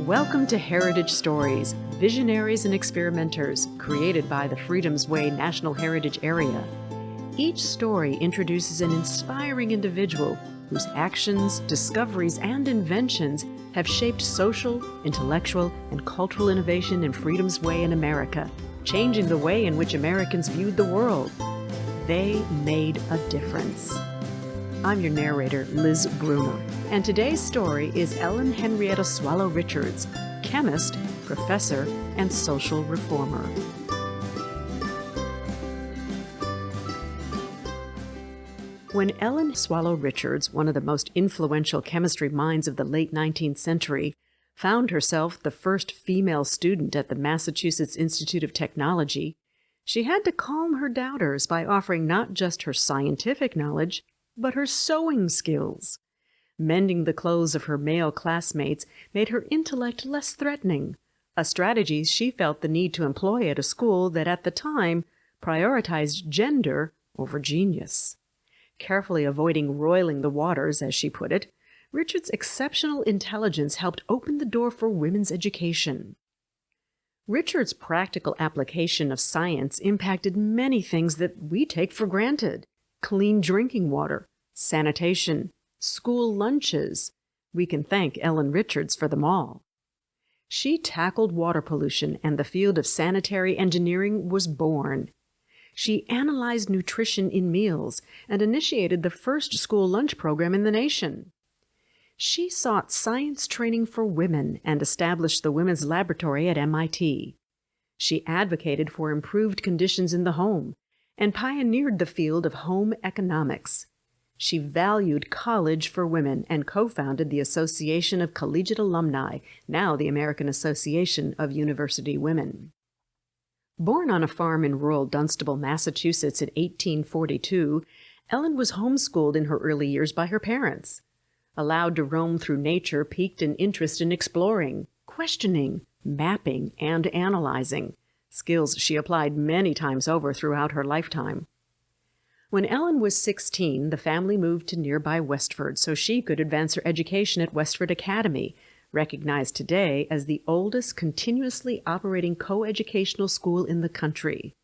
Welcome to Heritage Stories, Visionaries and Experimenters, created by the Freedom's Way National Heritage Area. Each story introduces an inspiring individual whose actions, discoveries, and inventions have shaped social, intellectual, and cultural innovation in Freedom's Way in America, changing the way in which Americans viewed the world. They made a difference. I'm your narrator, Liz Bruner, and today's story is Ellen Henrietta Swallow Richards, chemist, professor, and social reformer. When Ellen Swallow Richards, one of the most influential chemistry minds of the late 19th century, found herself the first female student at the Massachusetts Institute of Technology, she had to calm her doubters by offering not just her scientific knowledge, but her sewing skills. Mending the clothes of her male classmates made her intellect less threatening, a strategy she felt the need to employ at a school that at the time prioritized gender over genius. Carefully avoiding roiling the waters, as she put it, Richard's exceptional intelligence helped open the door for women's education. Richard's practical application of science impacted many things that we take for granted: clean drinking water, sanitation, school lunches. We can thank Ellen Richards for them all. She tackled water pollution, and the field of sanitary engineering was born. She analyzed nutrition in meals and initiated the first school lunch program in the nation. She sought science training for women and established the Women's Laboratory at MIT. She advocated for improved conditions in the home and pioneered the field of home economics. She valued college for women and co-founded the Association of Collegiate Alumni, now the American Association of University Women. Born on a farm in rural Dunstable, Massachusetts in 1842, Ellen was homeschooled in her early years by her parents. Allowed to roam through nature piqued an interest in exploring, questioning, mapping, and analyzing, skills she applied many times over throughout her lifetime. When Ellen was 16, the family moved to nearby Westford so she could advance her education at Westford Academy, recognized today as the oldest continuously operating co-educational school in the country.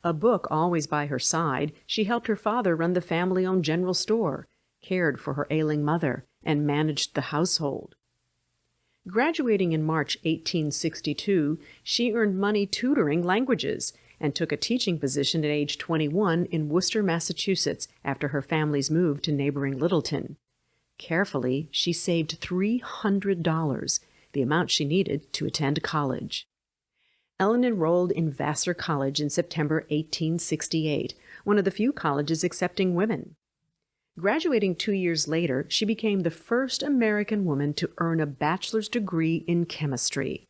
A book always by her side, she helped her father run the family-owned general store, cared for her ailing mother, and managed the household. Graduating in March 1862, she earned money tutoring languages and took a teaching position at age 21 in Worcester, Massachusetts, after her family's move to neighboring Littleton. Carefully, she saved $300, the amount she needed to attend college. Ellen enrolled in Vassar College in September 1868, one of the few colleges accepting women. Graduating 2 years later, she became the first American woman to earn a bachelor's degree in chemistry.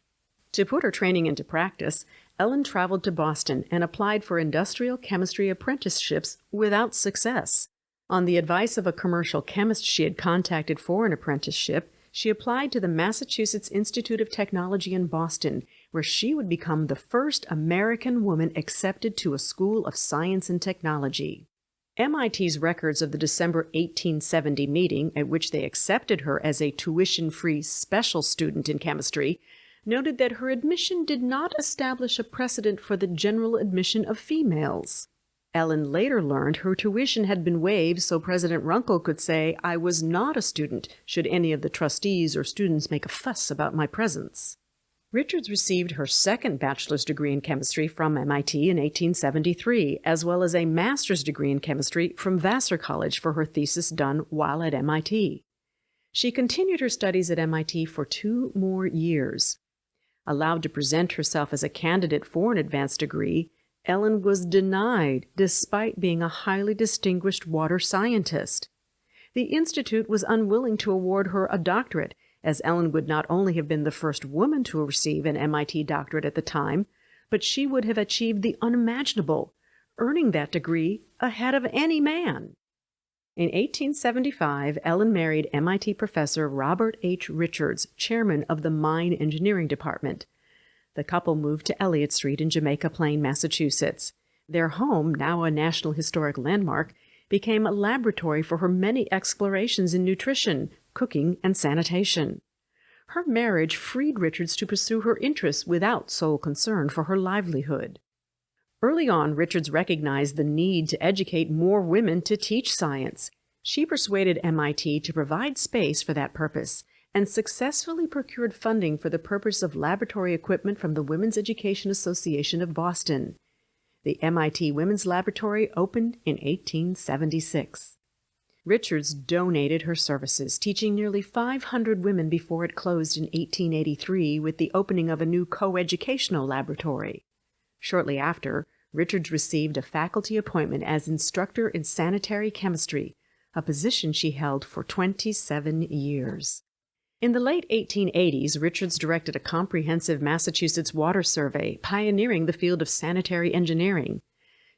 To put her training into practice, Ellen traveled to Boston and applied for industrial chemistry apprenticeships without success. On the advice of a commercial chemist she had contacted for an apprenticeship, she applied to the Massachusetts Institute of Technology in Boston, where she would become the first American woman accepted to a school of science and technology. MIT's records of the December 1870 meeting, at which they accepted her as a tuition-free special student in chemistry, noted that her admission did not establish a precedent for the general admission of females. Ellen later learned her tuition had been waived so President Runkle could say, "I was not a student, should any of the trustees or students make a fuss about my presence." Richards received her second bachelor's degree in chemistry from MIT in 1873, as well as a master's degree in chemistry from Vassar College for her thesis done while at MIT. She continued her studies at MIT for 2 more years. Allowed to present herself as a candidate for an advanced degree, Ellen was denied despite being a highly distinguished water scientist. The Institute was unwilling to award her a doctorate, as Ellen would not only have been the first woman to receive an MIT doctorate at the time, but she would have achieved the unimaginable, earning that degree ahead of any man. In 1875, Ellen married MIT professor Robert H. Richards, chairman of the Mine Engineering Department. The couple moved to Elliott Street in Jamaica Plain, Massachusetts. Their home, now a National Historic Landmark, became a laboratory for her many explorations in nutrition, cooking, and sanitation. Her marriage freed Richards to pursue her interests without sole concern for her livelihood. Early on, Richards recognized the need to educate more women to teach science. She persuaded MIT to provide space for that purpose and successfully procured funding for the purpose of laboratory equipment from the Women's Education Association of Boston. The MIT Women's Laboratory opened in 1876. Richards donated her services, teaching nearly 500 women before it closed in 1883 with the opening of a new coeducational laboratory. Shortly after, Richards received a faculty appointment as instructor in sanitary chemistry, a position she held for 27 years. In the late 1880s, Richards directed a comprehensive Massachusetts water survey, pioneering the field of sanitary engineering.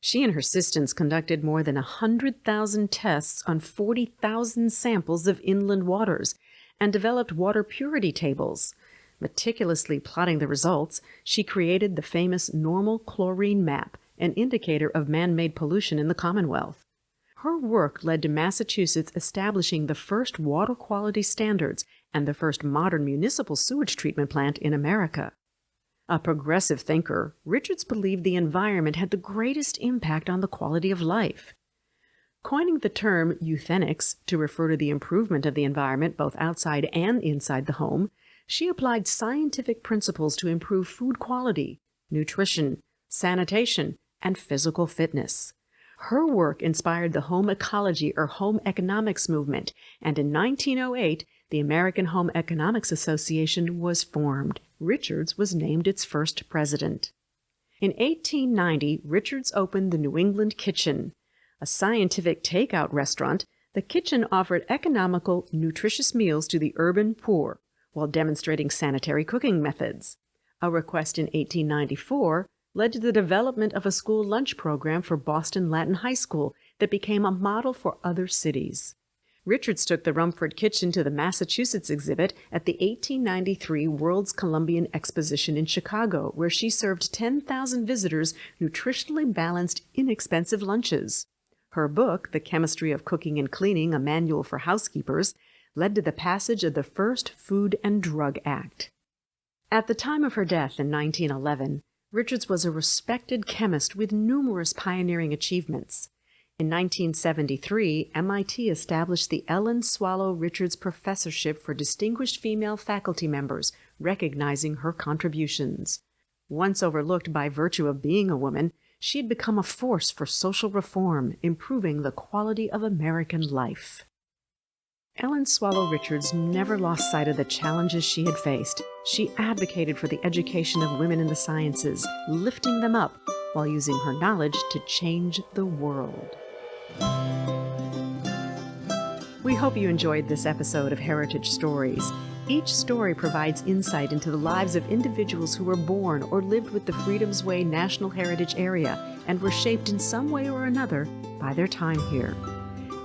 She and her assistants conducted more than 100,000 tests on 40,000 samples of inland waters and developed water purity tables. Meticulously plotting the results, she created the famous normal chlorine map, an indicator of man-made pollution in the Commonwealth. Her work led to Massachusetts establishing the first water quality standards and the first modern municipal sewage treatment plant in America. A progressive thinker, Richards believed the environment had the greatest impact on the quality of life. Coining the term euthenics to refer to the improvement of the environment both outside and inside the home, she applied scientific principles to improve food quality, nutrition, sanitation, and physical fitness. Her work inspired the home ecology or home economics movement, and in 1908, the American Home Economics Association was formed. Richards was named its first president. In 1890, Richards opened the New England Kitchen. A scientific takeout restaurant, the kitchen offered economical, nutritious meals to the urban poor, while demonstrating sanitary cooking methods. A request in 1894 led to the development of a school lunch program for Boston Latin High School that became a model for other cities. Richards took the Rumford Kitchen to the Massachusetts exhibit at the 1893 World's Columbian Exposition in Chicago, where she served 10,000 visitors nutritionally balanced, inexpensive lunches. Her book, The Chemistry of Cooking and Cleaning, a Manual for Housekeepers, led to the passage of the first Food and Drug Act. At the time of her death in 1911, Richards was a respected chemist with numerous pioneering achievements. In 1973, MIT established the Ellen Swallow Richards Professorship for Distinguished Female Faculty Members, recognizing her contributions. Once overlooked by virtue of being a woman, she had become a force for social reform, improving the quality of American life. Ellen Swallow Richards never lost sight of the challenges she had faced. She advocated for the education of women in the sciences, lifting them up while using her knowledge to change the world. We hope you enjoyed this episode of Heritage Stories. Each story provides insight into the lives of individuals who were born or lived with the Freedom's Way National Heritage Area and were shaped in some way or another by their time here.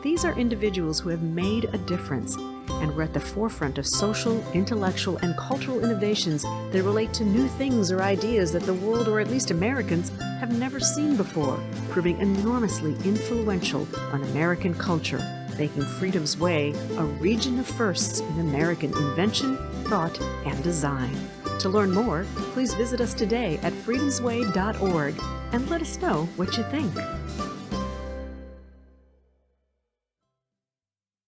These are individuals who have made a difference and were at the forefront of social, intellectual, and cultural innovations that relate to new things or ideas that the world, or at least Americans, have never seen before, proving enormously influential on American culture, making Freedom's Way a region of firsts in American invention, thought, and design. To learn more, please visit us today at freedomsway.org and let us know what you think.